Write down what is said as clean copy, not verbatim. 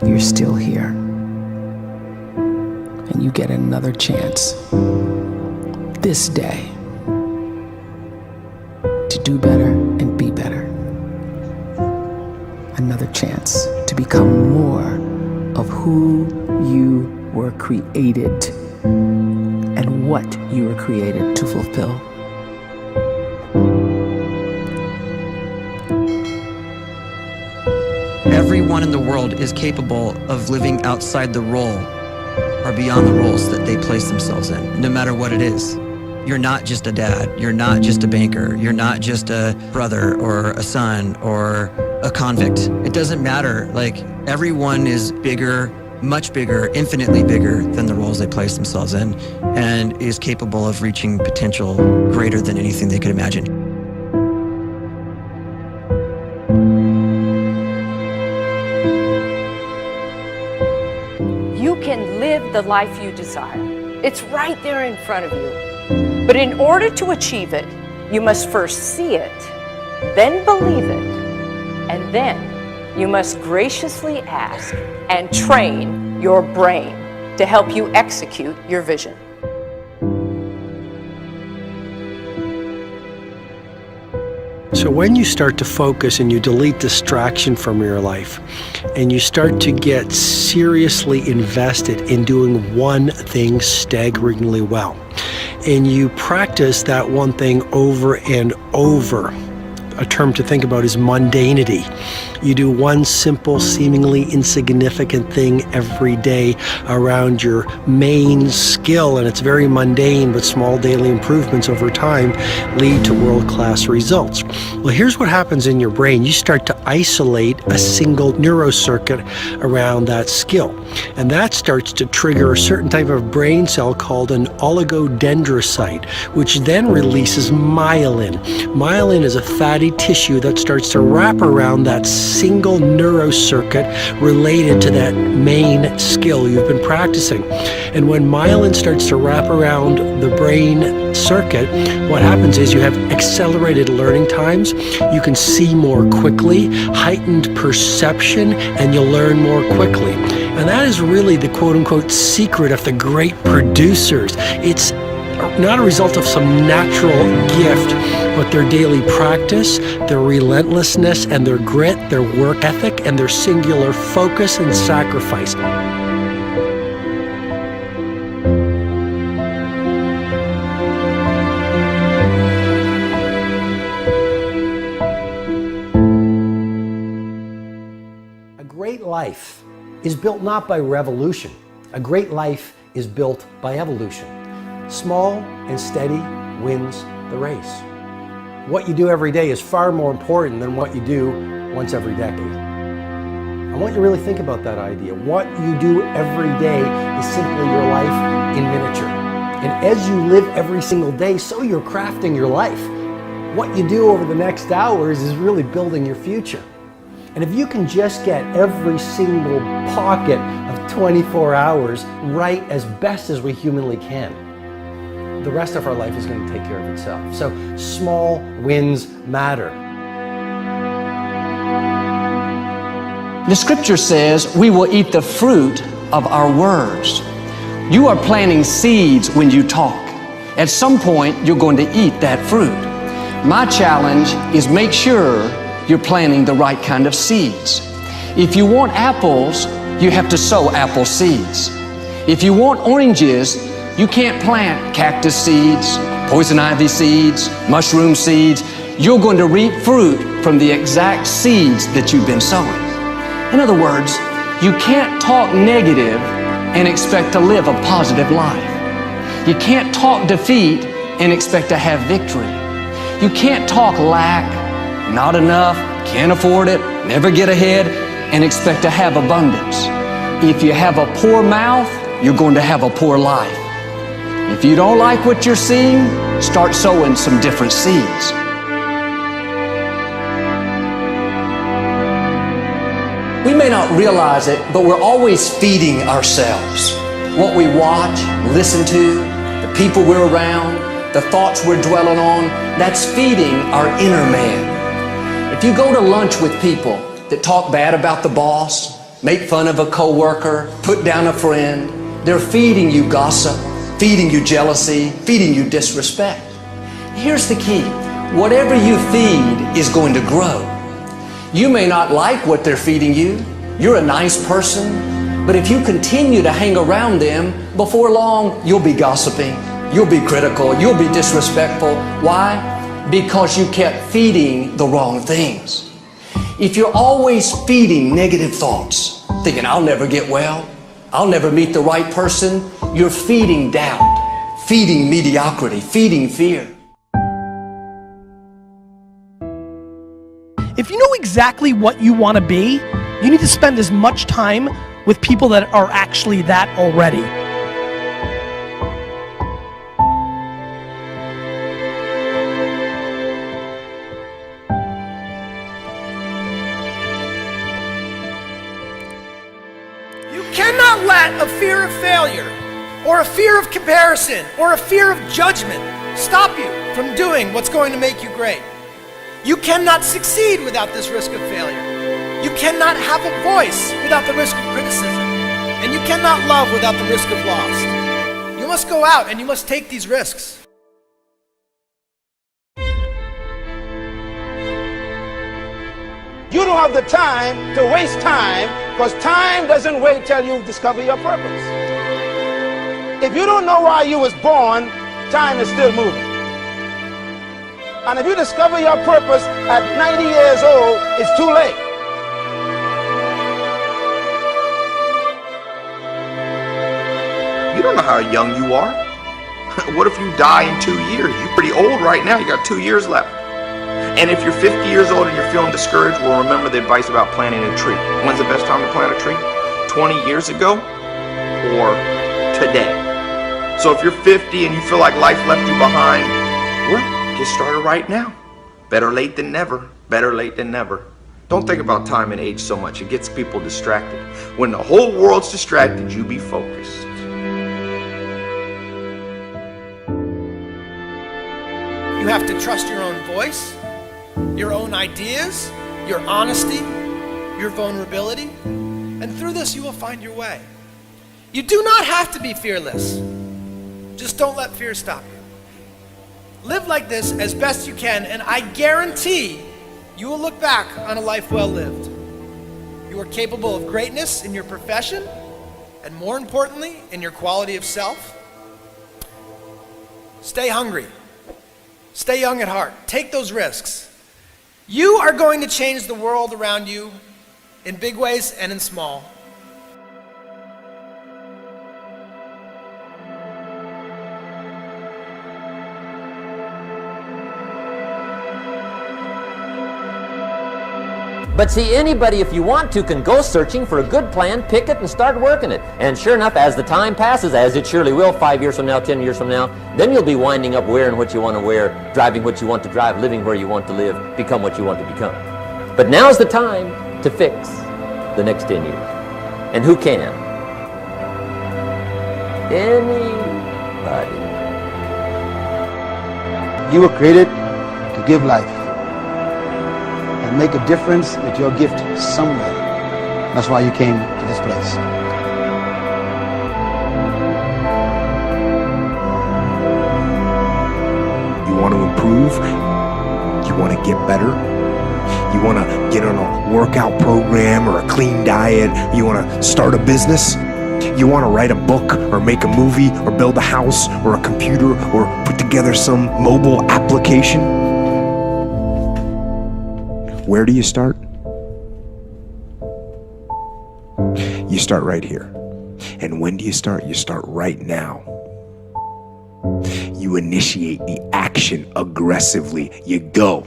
you're still here. And you get another chance this day to do better and be better. Another chance to become more of who you were created and what you were created to fulfill. Everyone in the world is capable of living outside the role or beyond the roles that they place themselves in, no matter what it is. You're not just a dad, you're not just a banker, you're not just a brother or a son or a convict. It doesn't matter. Like, everyone is bigger, much bigger, infinitely bigger than the roles they place themselves in, and is capable of reaching potential greater than anything they could imagine. You can live the life you desire. It's right there in front of you. But in order to achieve it, you must first see it, then believe it, and then you must graciously ask and train your brain to help you execute your vision. So when you start to focus and you delete distraction from your life, and you start to get seriously invested in doing one thing staggeringly well, and you practice that one thing over and over, a term to think about is mundanity. You do one simple, seemingly insignificant thing every day around your main skill, and it's very mundane, but small daily improvements over time lead to world-class results. Well, here's what happens in your brain. You start to isolate a single neurocircuit around that skill, and that starts to trigger a certain type of brain cell called an oligodendrocyte, which then releases myelin. Myelin is a fatty tissue that starts to wrap around that single neurocircuit related to that main skill you've been practicing. And when myelin starts to wrap around the brain circuit, what happens is you have accelerated learning times, you can see more quickly, heightened perception, and you'll learn more quickly. And that is really the quote-unquote secret of the great producers. It's not a result of some natural gift, but their daily practice, their relentlessness and their grit, their work ethic, and their singular focus and sacrifice. A great life is built not by revolution. A great life is built by evolution. Small and steady wins the race. What you do every day is far more important than what you do once every decade. I want you to really think about that idea. What you do every day is simply your life in miniature. And as you live every single day, so you're crafting your life. What you do over the next hours is really building your future. And if you can just get every single pocket of 24 hours right as best as we humanly can, the rest of our life is going to take care of itself. So small wins matter. The scripture says we will eat the fruit of our words. You are planting seeds when you talk. At some point, you're going to eat that fruit. My challenge is make sure you're planting the right kind of seeds. If you want apples, you have to sow apple seeds. If you want oranges, you can't plant cactus seeds, poison ivy seeds, mushroom seeds. You're going to reap fruit from the exact seeds that you've been sowing. In other words, you can't talk negative and expect to live a positive life. You can't talk defeat and expect to have victory. You can't talk lack, not enough, can't afford it, never get ahead, and expect to have abundance. If you have a poor mouth, you're going to have a poor life. If you don't like what you're seeing, start sowing some different seeds. We may not realize it, but we're always feeding ourselves. What we watch, listen to, the people we're around, the thoughts we're dwelling on, that's feeding our inner man. If you go to lunch with people that talk bad about the boss, make fun of a coworker, put down a friend. They're feeding you gossip, feeding you jealousy, feeding you disrespect. Here's the key. Whatever you feed is going to grow. You may not like what they're feeding you. You're a nice person, but if you continue to hang around them, before long, you'll be gossiping, you'll be critical, you'll be disrespectful. Why? Because you kept feeding the wrong things. If you're always feeding negative thoughts, thinking, I'll never get well, I'll never meet the right person, you're feeding doubt, feeding mediocrity, feeding fear. If you know exactly what you want to be, you need to spend as much time with people that are actually that already. You cannot let a fear of failure, or a fear of comparison, or a fear of judgment stop you from doing what's going to make you great. You cannot succeed without this risk of failure. You cannot have a voice without the risk of criticism. And you cannot love without the risk of loss. You must go out and you must take these risks. You don't have the time to waste time, because time doesn't wait till you discover your purpose. If you don't know why you was born, time is still moving. And if you discover your purpose at 90 years old, it's too late. You don't know how young you are. What if you die in 2 years? You're pretty old right now. You got 2 years left. And if you're 50 years old and you're feeling discouraged, well, remember the advice about planting a tree. When's the best time to plant a tree? 20 years ago or today? So if you're 50 and you feel like life left you behind, well, get started right now. Better late than never. Better late than never. Don't think about time and age so much. It gets people distracted. When the whole world's distracted, you be focused. You have to trust your own voice, your own ideas, your honesty, your vulnerability, and through this you will find your way. You do not have to be fearless. Just don't let fear stop you. Live like this as best you can, and I guarantee you will look back on a life well lived. You are capable of greatness in your profession, and more importantly, in your quality of self. Stay hungry. Stay young at heart. Take those risks. You are going to change the world around you in big ways and in small. But see, anybody, if you want to, can go searching for a good plan, pick it, and start working it. And sure enough, as the time passes, as it surely will, 5 years from now, 10 years from now, then you'll be winding up wearing what you want to wear, driving what you want to drive, living where you want to live, become what you want to become. But now's the time to fix the next 10 years. And who can? Anybody. You were created to give life and make a difference with your gift somewhere. That's why you came to this place. You want to improve? You want to get better? You want to get on a workout program or a clean diet? You want to start a business? You want to write a book or make a movie or build a house or a computer or put together some mobile application? Where do you start? You start right here. And when do you start? You start right now. You initiate the action aggressively. You go.